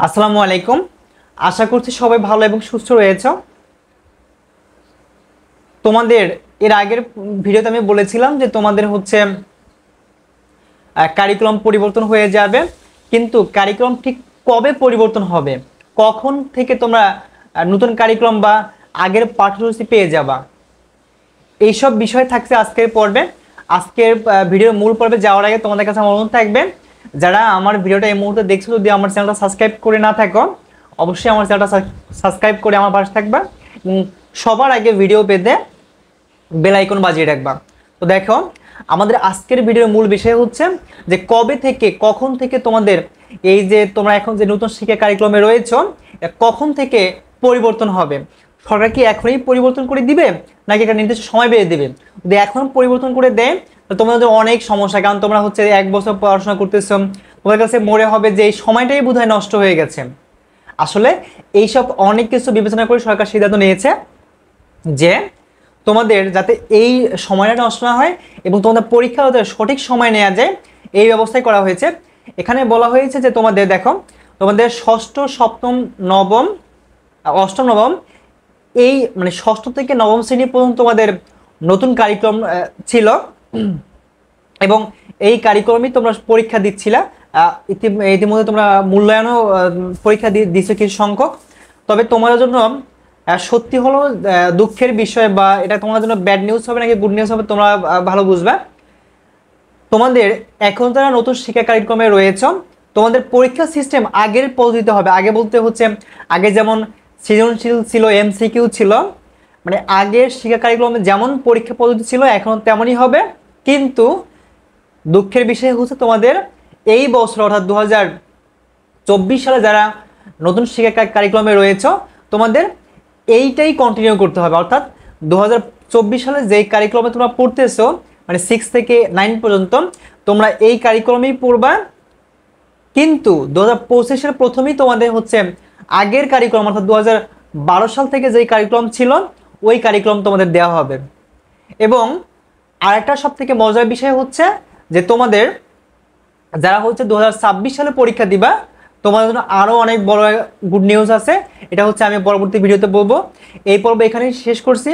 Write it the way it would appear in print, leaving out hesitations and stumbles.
আসসালামু আলাইকুম। আশা করছি সবাই ভালো এবং সুস্থ রয়েছে। তোমাদের এর আগের ভিডিওতে আমি বলেছিলাম যে তোমাদের হচ্ছে কারিকুলাম পরিবর্তন হয়ে যাবে, কিন্তু কারিকুলাম ঠিক কবে পরিবর্তন হবে, কখন থেকে তোমরা নতুন কারিকুলাম বা আগের পাঠ্যসূচি পেয়ে যাবা, এইসব বিষয় থাকছে আজকের পর্বে। আজকের ভিডিওর মূল পর্বে যাওয়ার আগে তোমাদের কাছে আমার অনুরোধ থাকবে, যারা আমার ভিডিওটা এই মুহূর্তে দেখছো, যদি আমার চ্যানেলটা সাবস্ক্রাইব করে না থাকো অবশ্যই আমার চ্যানেলটা সাবস্ক্রাইব করে আমার পাশে থাকবা এবং সবার আগে ভিডিও পেতে বেল আইকন বাজিয়ে রাখবা। তো দেখো, আমাদের আজকের ভিডিওর মূল বিষয় হচ্ছে যে কবে থেকে কখন থেকে তোমাদের এই যে তোমরা এখন যে নতুন শিক্ষা কারিকুলামে রয়েছো কখন থেকে পরিবর্তন হবে। সরকার কি এখনই পরিবর্তন করে দিবে নাকি একটা নির্দিষ্ট সময় বেঁধে দিবে? যদি এখন পরিবর্তন করে দেয় তাহলে তোমাদের অনেক সমস্যা, কারণ তোমরা হচ্ছে 1 বছর পড়াশোনা করতেছো, তোমাদের কাছে মনে হবে যে এই সময়টাই বোধহয় নষ্ট হয়ে গেছে। আসলে এইসব অনেক কিছু বিবেচনা করে সরকার সিদ্ধান্ত নিয়েছে যে তোমাদের যাতে এই সময়টা নষ্ট না হয় এবং তোমাদের পরীক্ষা যাতে সঠিক সময় নেওয়া যায়, এই ব্যবস্থাই করা হয়েছে। এখানে বলা হয়েছে যে তোমাদের দেখো, তোমাদের ষষ্ঠ সপ্তম নবম অষ্টম নবম এই মানে ষষ্ঠ থেকে নবম শ্রেণী পর্যন্ত তোমাদের নতুন কারিকুলাম ছিল এবং এই কারিকুলামই তোমরা পরীক্ষা দিচ্ছিলা। ইতিমধ্যে তোমরা মূল্যায়নও পরীক্ষা দিচ্ছ কিছু সংখ্যক। তবে তোমাদের জন্য সত্যি হলো দুঃখের বিষয়, বা এটা তোমাদের জন্য ব্যাড নিউজ হবে নাকি গুড নিউজ হবে তোমরা ভালো বুঝবে। তোমাদের এখন যারা নতুন শিক্ষা কারিক্রমে রয়েছে, তোমাদের পরীক্ষা সিস্টেম আগের পদ্ধতিতে হবে। আগে বলতে হচ্ছে আগে যেমন সৃজনশীল ছিল, এমসিকিউ ছিল, মানে আগের শিক্ষা কারিক্রমে যেমন পরীক্ষা পদ্ধতি ছিল এখন তেমনই হবে। কিন্তু দুঃখের বিষয় হচ্ছে তোমাদের এই বছর অর্থাৎ 2024 সালে যারা নতুন শিক্ষা কারিক্রমে রয়েছে তোমাদের এইটাই কন্টিনিউ করতে হবে। অর্থাৎ 2024 সালে যেই কারিক্রমে তোমরা পড়তেছো মানে 6 থেকে 9 পর্যন্ত তোমরা এই কারিক্রমেই পড়বা, কিন্তু 2025 সালে প্রথমেই তোমাদের হচ্ছে আগের কারিক্রম অর্থাৎ 2012 সাল থেকে যেই কারিক্রম ছিল ওই কারিক্রম তোমাদের দেওয়া হবে। এবং আরেকটা সব থেকে মজার বিষয় হচ্ছে যে তোমাদের যারা হচ্ছে 2026 সালে পরীক্ষা দিবা তোমাদের জন্য আরো অনেক বড় গুড নিউজ আছে। এটা হচ্ছে আমি পরবর্তী ভিডিওতে বলবো। এই পর্ব এখানেই শেষ করছি।